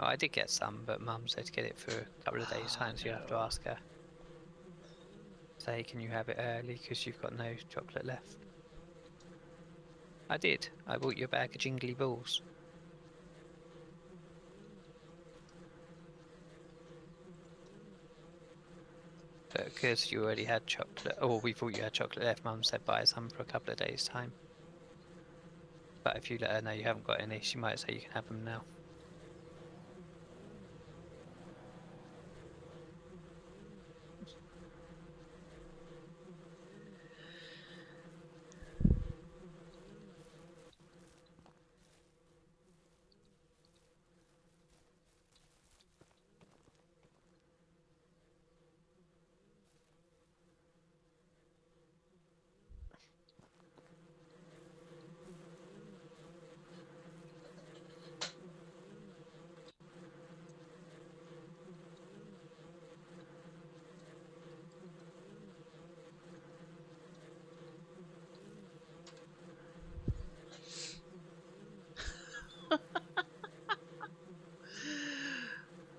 Oh, I did get some, but Mum said to get it for a couple of days' time, so you have to No. ask her. Say, can you have it early because you've got no chocolate left? I did. I bought you a bag of jingly balls. But because you already had chocolate, or we thought you had chocolate left, Mum said buy some for a couple of days' time. But if you let her know you haven't got any, she might say you can have them now.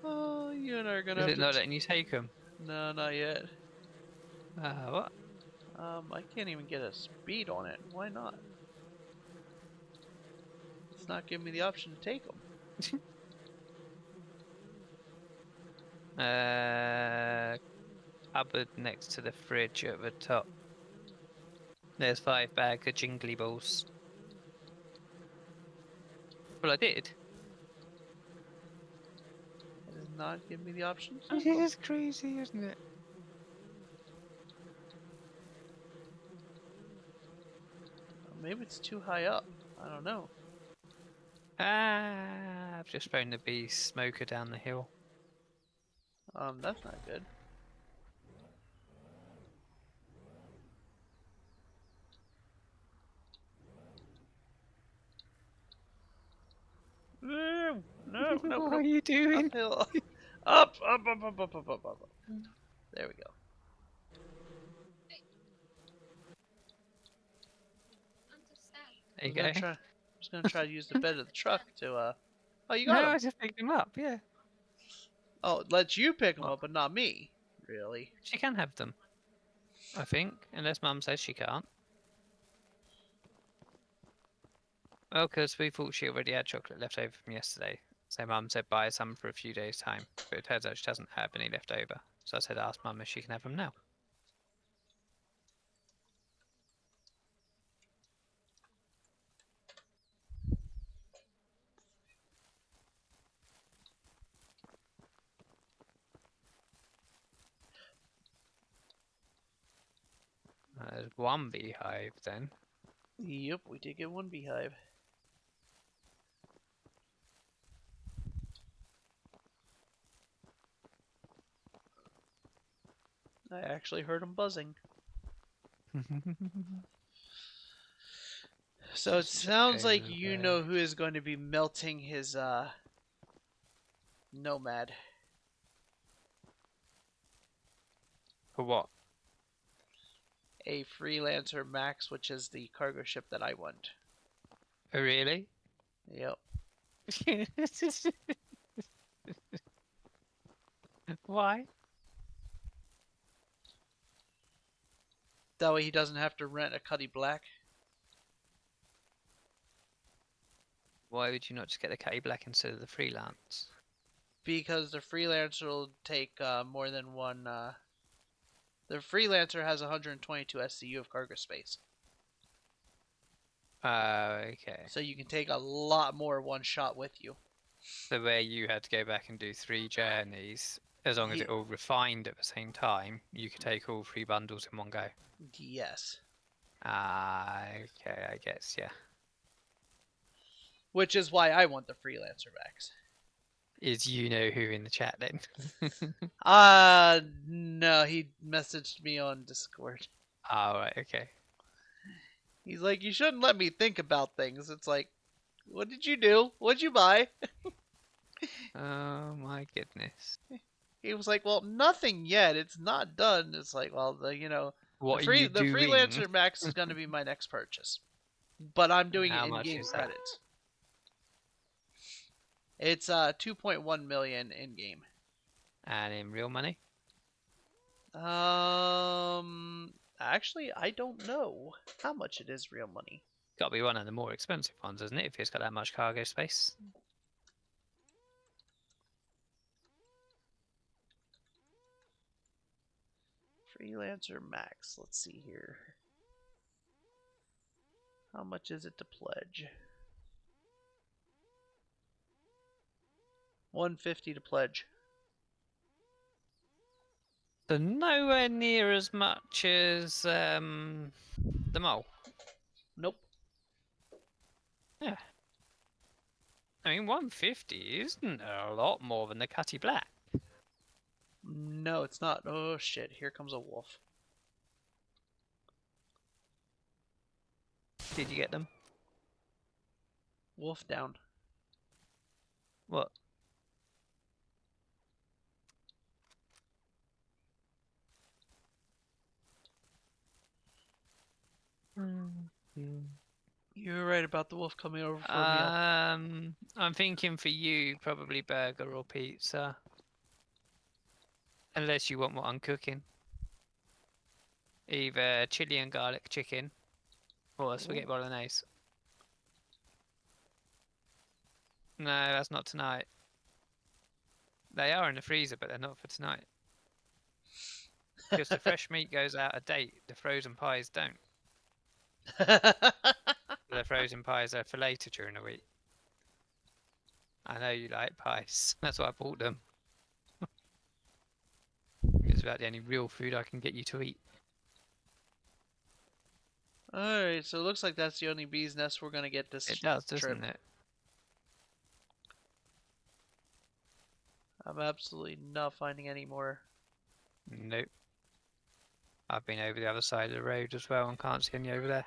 Oh, you and I are gonna Is have it to. not letting you take them? No, not yet. What? I can't even get a speed on it. Why not? It's not giving me the option to take them. Cupboard next to the fridge at the top. There's 5 bags of jingly balls. Well, I did. It is not giving me the option to This take them. is crazy, isn't it? Maybe it's too high up. I don't know. Ah, I've just thrown the bee smoker down the hill. That's not good. No, no, no, What no. are you doing? Uphill. Up, up, up, up, up, up, up, up. There we go. There you go. I'm just gonna try to use the bed of the truck to Oh, you got No, him. I just picked him up, yeah. Oh, it lets you pick him What? up, but not me. Really? She can have them, I think, unless Mum says she can't. Well, because we thought she already had chocolate left over from yesterday, So Mum said buy some for a few days' time, but it turns out she doesn't have any left over. So I said ask Mum if she can have them now. There's one beehive then. Yep, we did get one beehive. I actually heard him buzzing. So it Just check sounds like over you there. know who is going to be melting his nomad. For what? A freelancer Max, which is the cargo ship that I want. Oh, really? Yep. Why? That way he doesn't have to rent a Cuddy Black. Why would you not just get the K Black instead of the freelance? Because the freelancer will take more than one. The freelancer has 122 SCU of cargo space. Okay. So you can take a lot more one shot with you. So where you had to go back and do 3 journeys, as long as Ye- it all refined at the same time, you could take all 3 bundles in one go. Yes. Okay, I guess, yeah. Which is why I want the freelancer Max. Is you know who in the chat then? No, he messaged me on Discord. Right, okay. He's like, you shouldn't let me think about things. It's like, what did you do? What'd you buy? Oh my goodness. He was like, well, nothing yet. It's not done. It's like, well, the What are you the doing? freelancer Max is going to be my next purchase, but I'm doing it How in much game is that? credits. It's 2.1 million in game. And in real money? Actually, I don't know how much it is real money. Got to be one of the more expensive ones, isn't it? If it's got that much cargo space. Freelancer Max. Let's see here. How much is it to pledge? 150 to pledge. So nowhere near as much as the mole. Nope. Yeah. I mean, 150 isn't a lot more than the Cutty Black. No, it's not. Oh shit! Here comes a wolf. Did you get them? Wolf down. What? You were right about the wolf coming over for a meal. I'm thinking for you, probably burger or pizza. Unless you want what I'm cooking. Either chili and garlic chicken or spaghetti bolognese. No, that's not tonight. They are in the freezer, but they're not for tonight. Because the fresh meat goes out of date, the frozen pies don't. The frozen pies are for later during the week. I know you like pies. That's why I bought them. It's about the only real food I can get you to eat. Alright, so it looks like that's the only bee's nest we're gonna get this It does, trip. doesn't it? I'm absolutely not finding any more. Nope. I've been over the other side of the road as well and can't see any over there.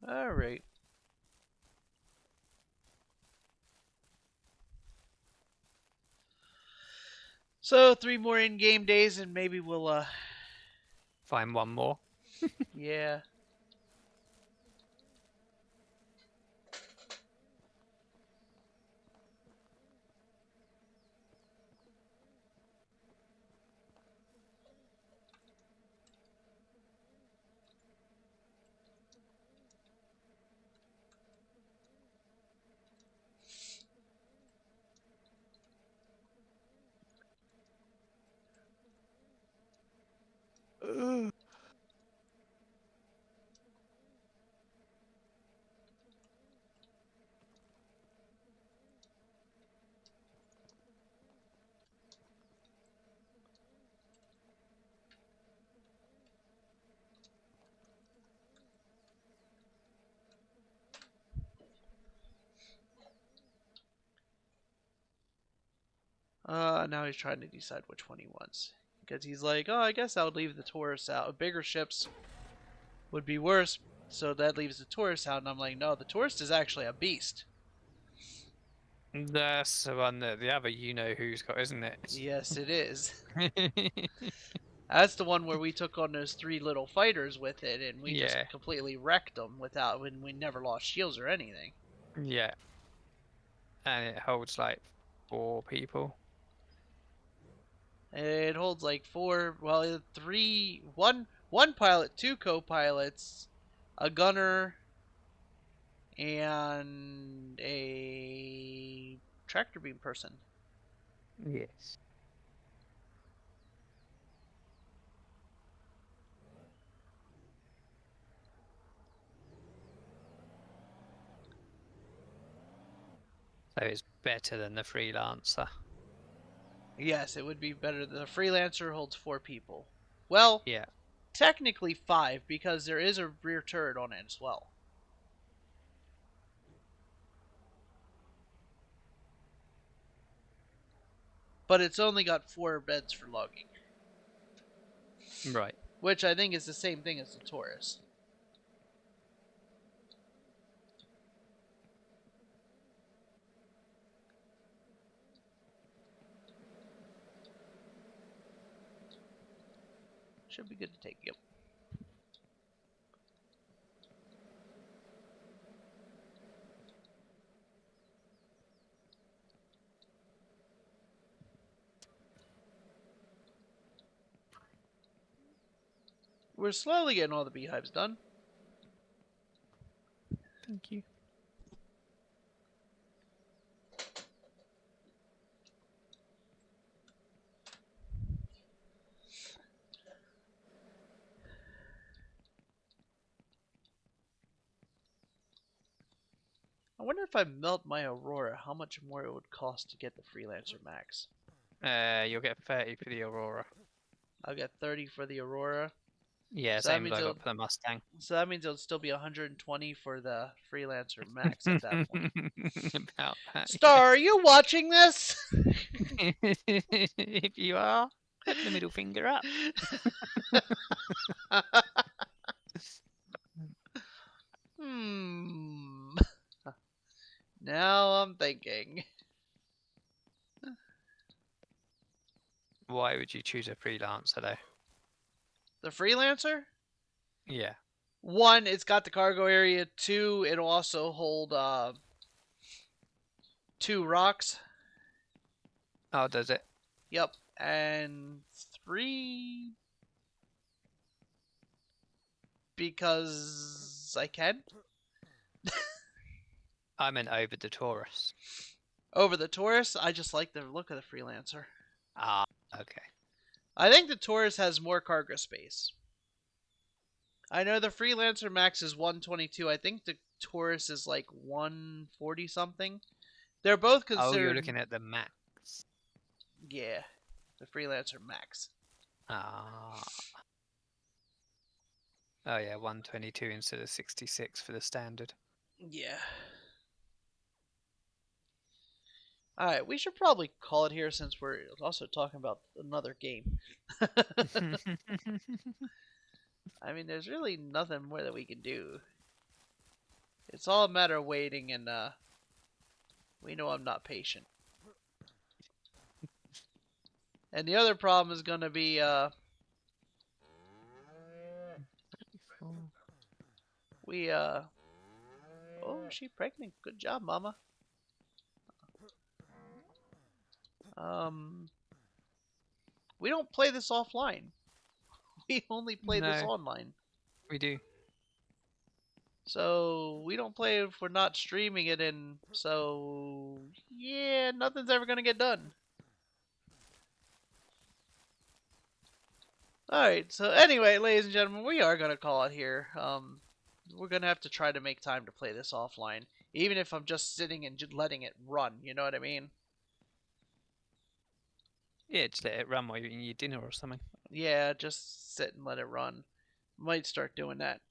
Alright. So 3 more in-game days and maybe we'll Find one more. yeah. Now he's trying to decide which one he wants. Because he's like, oh, I guess I would leave the tourists out. Bigger ships would be worse, so that leaves the tourists out. And I'm like, no, the tourist is actually a beast. That's the one that the other you know who's got, isn't it? Yes, it is. That's the one where we took on those 3 little fighters with it, and we just Yeah, completely wrecked them when we never lost shields or anything. yeah. And it holds like 4 people. It holds like 4, well, 3, one pilot, 2 co-pilots, a gunner, and a tractor beam person. Yes. So it's better than the freelancer. Yes, it would be better. The freelancer holds 4 people. Well, Yeah. technically 5 because there is a rear turret on it as well. But it's only got 4 beds for logging, Right. which I think is the same thing as the Taurus. Should be good to take. Yep. We're slowly getting all the beehives done. Thank you. I wonder if I melt my Aurora, how much more it would cost to get the Freelancer Max. You'll get 30 for the Aurora. I'll get 30 for the Aurora. Yeah, So that same as means I got for the Mustang. So that means it'll still be 120 for the Freelancer Max at that point. About that. Star, are you watching this? If you are, put the middle finger up. Hmm. Now I'm thinking. Why would you choose a freelancer though? The Freelancer? Yeah. 1, it's got the cargo area. 2, it'll also hold 2 rocks. Oh, does it? Yep. And 3, because I can. I meant over the Taurus. Over the Taurus, I just like the look of the Freelancer. Ah, okay. I think the Taurus has more cargo space. I know the Freelancer Max is 122. I think the Taurus is like 140 something. They're both considered. Oh, you're looking at the max. Yeah, the Freelancer Max. Ah. Oh yeah, 122 instead of 66 for the standard. Yeah. Alright, we should probably call it here since we're also talking about another game. I mean, there's really nothing more that we can do. It's all a matter of waiting, and we know I'm not patient. And the other problem is gonna be oh, she pregnant. Good job, mama. We don't play this offline. We only play this online. We do. So we don't play if we're not streaming it, and so yeah, nothing's ever gonna get done. Alright, so anyway, ladies and gentlemen, we are going to call it here. We're going to have to try to make time to play this offline. Even if I'm just sitting and just letting it run, you know what I mean? Yeah, just let it run while you're eating your dinner or something. Yeah, just sit and let it run. Might start doing that.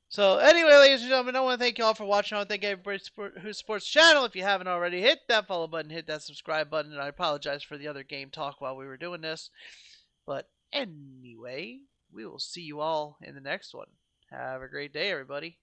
So anyway, ladies and gentlemen, I want to thank you all for watching. I want to thank everybody who supports the channel. If you haven't already, hit that follow button, hit that subscribe button, and I apologize for the other game talk while we were doing this. But anyway, we will see you all in the next one. Have a great day, everybody.